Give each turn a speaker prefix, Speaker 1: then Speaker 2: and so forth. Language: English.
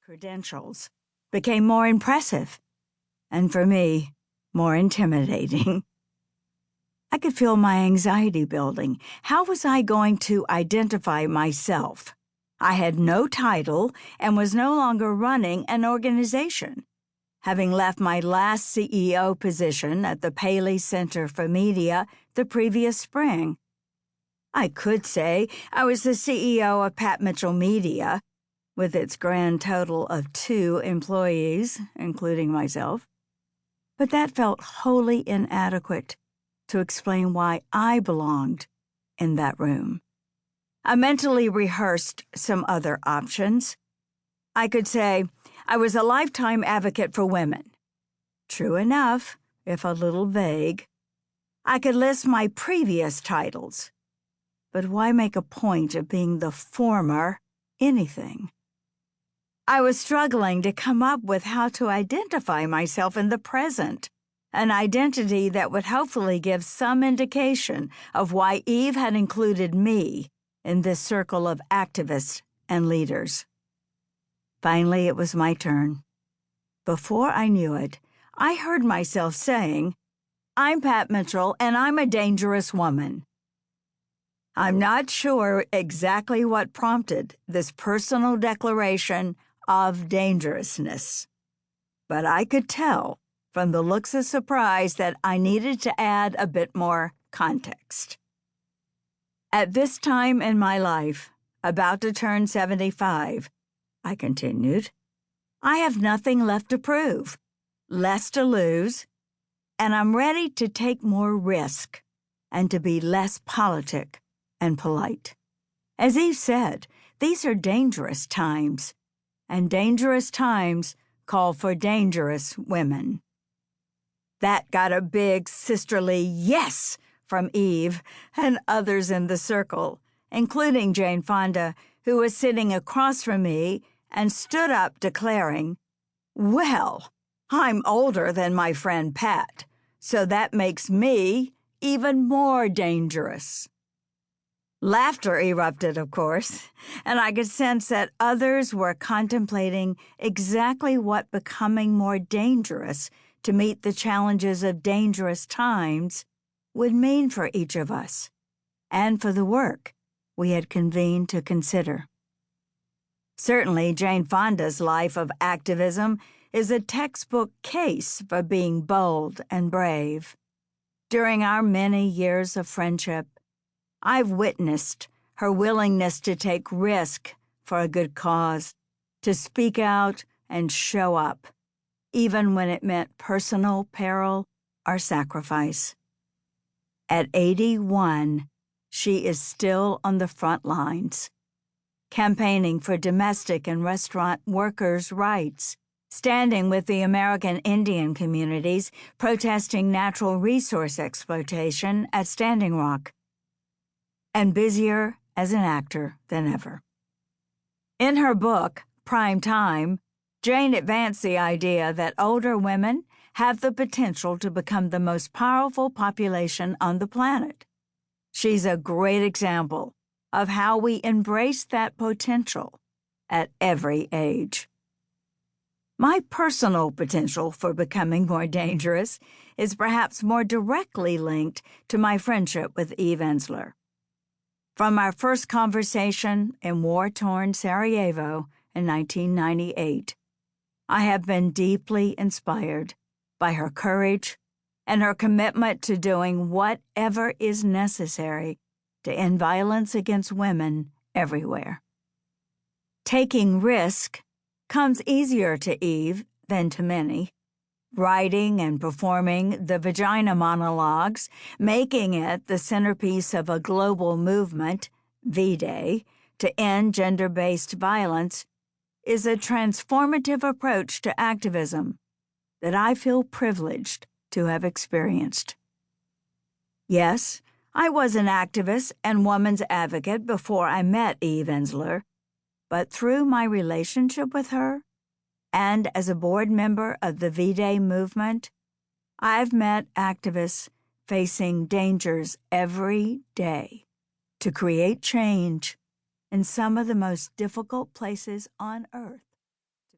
Speaker 1: credentials became more impressive, and for me, more intimidating. I could feel my anxiety building. How was I going to identify myself? I had no title and was no longer running an organization, having left my last CEO position at the Paley Center for Media the previous spring. I could say I was the CEO of Pat Mitchell Media, with its grand total of 2 employees, including myself. But that felt wholly inadequate to explain why I belonged in that room. I mentally rehearsed some other options. I could say I was a lifetime advocate for women. True enough, if a little vague. I could list my previous titles. But why make a point of being the former anything? I was struggling to come up with how to identify myself in the present, an identity that would hopefully give some indication of why Eve had included me in this circle of activists and leaders. Finally, it was my turn. Before I knew it, I heard myself saying, "I'm Pat Mitchell, and I'm a dangerous woman." I'm not sure exactly what prompted this personal declaration of dangerousness, but I could tell from the looks of surprise that I needed to add a bit more context. At this time in my life, about to turn 75, I continued, I have nothing left to prove, less to lose, and I'm ready to take more risk and to be less politic and polite. As Eve said, these are dangerous times, and dangerous times call for dangerous women. That got a big sisterly yes from Eve and others in the circle, including Jane Fonda, who was sitting across from me and stood up declaring, "Well, I'm older than my friend Pat, so that makes me even more dangerous." Laughter erupted, of course, and I could sense that others were contemplating exactly what becoming more dangerous to meet the challenges of dangerous times would mean for each of us, and for the work we had convened to consider. Certainly, Jane Fonda's life of activism is a textbook case for being bold and brave. During our many years of friendship, I've witnessed her willingness to take risk for a good cause, to speak out and show up, even when it meant personal peril or sacrifice. At 81, she is still on the front lines, campaigning for domestic and restaurant workers' rights, standing with the American Indian communities, protesting natural resource exploitation at Standing Rock, and busier as an actor than ever. In her book, Prime Time, Jane advanced the idea that older women have the potential to become the most powerful population on the planet. She's a great example of how we embrace that potential at every age. My personal potential for becoming more dangerous is perhaps more directly linked to my friendship with Eve Ensler. From our first conversation in war-torn Sarajevo in 1998, I have been deeply inspired by her courage and her commitment to doing whatever is necessary to end violence against women everywhere. Taking risk comes easier to Eve than to many. Writing and performing the vagina monologues, making it the centerpiece of a global movement, V-Day, to end gender-based violence, is a transformative approach to activism that I feel privileged to have experienced. Yes, I was an activist and woman's advocate before I met Eve Ensler, but through my relationship with her, and as a board member of the V-Day movement, I've met activists facing dangers every day to create change in some of the most difficult places on Earth.